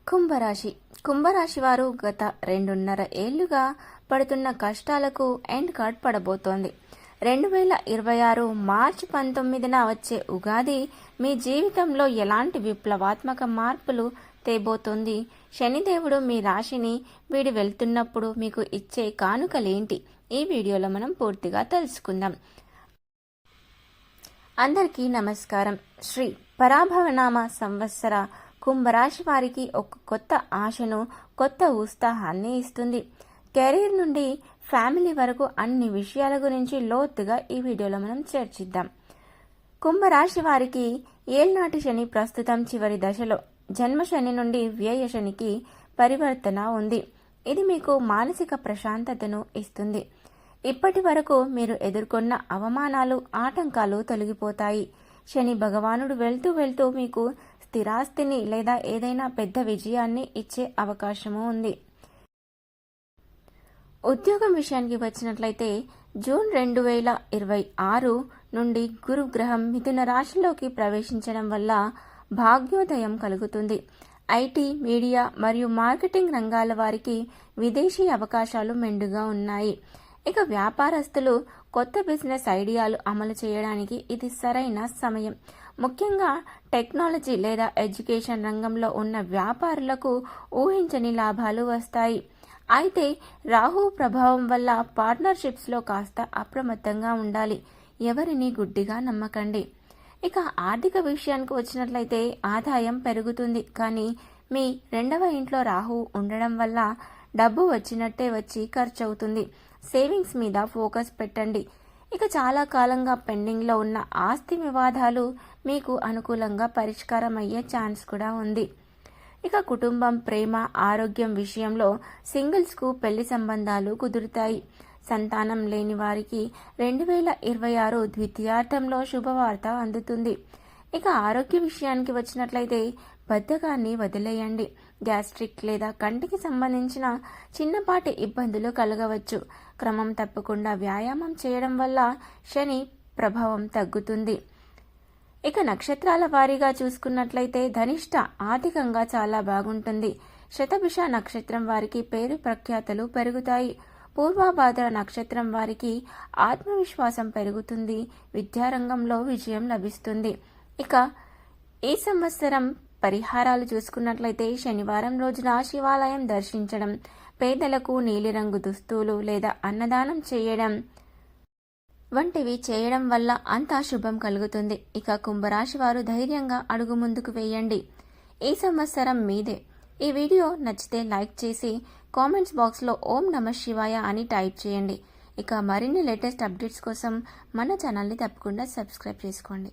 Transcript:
కుంభరాశి కుంభరాశి వారు గత 2.5 ఏళ్లుగా పడుతున్న కష్టాలకు ఎండ్ కార్డ్ పడబోతోంది. 2026 మార్చి 19న వచ్చే ఉగాది మీ జీవితంలో ఎలాంటి విప్లవాత్మక మార్పులు తేబోతోంది? శనిదేవుడు మీ రాశిని వీడి వెళ్తున్నప్పుడు మీకు ఇచ్చే కానుకలేంటి? ఈ వీడియోలో మనం పూర్తిగా తెలుసుకుందాం. అందరికీ నమస్కారం. శ్రీ పరాభవనామ సంవత్సర కుంభరాశి వారికి ఒక కొత్త ఆశను, కొత్త ఉత్సాహాన్ని ఇస్తుంది. కెరీర్ నుండి ఫ్యామిలీ వరకు అన్ని విషయాల గురించి లోతుగా ఈ వీడియోలో మనం చర్చిద్దాం. కుంభరాశి వారికి ఏళ్నాటి శని ప్రస్తుతం చివరి దశలో జన్మ శని నుండి వ్యయ శనికి పరివర్తన ఉంది. ఇది మీకు మానసిక ప్రశాంతతను ఇస్తుంది. ఇప్పటి వరకు మీరు ఎదుర్కొన్న అవమానాలు, ఆటంకాలు తొలగిపోతాయి. శని భగవానుడు వెళ్తూ వెళ్తూ మీకు స్థిరాస్తిని లేదా ఏదైనా పెద్ద విజయాన్ని ఇచ్చే అవకాశము ఉంది. ఉద్యోగం విషయానికి వచ్చినట్లయితే జూన్ 2026 నుండి గురుగ్రహం మిథున రాశిలోకి ప్రవేశించడం వల్ల భాగ్యోదయం కలుగుతుంది. ఐటీ, మీడియా మరియు మార్కెటింగ్ రంగాల వారికి విదేశీ అవకాశాలు మెండుగా ఉన్నాయి. ఇక వ్యాపారస్తులు కొత్త బిజినెస్ ఐడియాలు అమలు చేయడానికి ఇది సరైన సమయం. ముఖ్యంగా టెక్నాలజీ లేదా ఎడ్యుకేషన్ రంగంలో ఉన్న వ్యాపారులకు ఊహించని లాభాలు వస్తాయి. అయితే రాహు ప్రభావం వల్ల పార్ట్నర్షిప్స్లో కాస్త అప్రమత్తంగా ఉండాలి. ఎవరిని గుడ్డిగా నమ్మకండి. ఇక ఆర్థిక విషయానికి వచ్చినట్లయితే ఆదాయం పెరుగుతుంది, కానీ మీ 2వ ఇంట్లో రాహు ఉండడం వల్ల డబ్బు వచ్చినట్టే వచ్చి ఖర్చు అవుతుంది. సేవింగ్స్ మీద ఫోకస్ పెట్టండి. ఇక చాలా కాలంగా పెండింగ్లో ఉన్న ఆస్తి వివాదాలు మీకు అనుకూలంగా పరిష్కారం అయ్యే ఛాన్స్ కూడా ఉంది. ఇక కుటుంబం, ప్రేమ, ఆరోగ్యం విషయంలో సింగిల్స్కు పెళ్లి సంబంధాలు కుదురుతాయి. సంతానం లేని వారికి 2026 ద్వితీయార్థంలో శుభవార్త అందుతుంది. ఇక ఆరోగ్య విషయానికి వచ్చినట్లయితే బద్ధకాన్ని వదిలేయండి. గ్యాస్ట్రిక్ లేదా కంటికి సంబంధించిన చిన్నపాటి ఇబ్బందులు కలగవచ్చు. క్రమం తప్పకుండా వ్యాయామం చేయడం వల్ల శని ప్రభావం తగ్గుతుంది. ఇక నక్షత్రాల వారీగా చూసుకున్నట్లయితే ధనిష్ట ఆర్థికంగా చాలా బాగుంటుంది. శతభిష నక్షత్రం వారికి పేరు ప్రఖ్యాతలు పెరుగుతాయి. పూర్వభాద్ర నక్షత్రం వారికి ఆత్మవిశ్వాసం పెరుగుతుంది. విద్యారంగంలో విజయం లభిస్తుంది. ఇక ఈ సంవత్సరం పరిహారాలు చూసుకున్నట్లయితే శనివారం రోజున శివాలయం దర్శించడం, పేదలకు నీలిరంగు దుస్తులు లేదా అన్నదానం చేయడం వంటివి చేయడం వల్ల అంతా శుభం కలుగుతుంది. ఇక కుంభరాశి వారు ధైర్యంగా అడుగు ముందుకు వేయండి. ఈ సంవత్సరం మీదే. ఈ వీడియో నచ్చితే లైక్ చేసి కామెంట్స్ బాక్స్లో ఓం నమః శివాయ అని టైప్ చేయండి. ఇక మరిన్ని లేటెస్ట్ అప్డేట్స్ కోసం మన ఛానల్ని తప్పకుండా సబ్స్క్రైబ్ చేసుకోండి.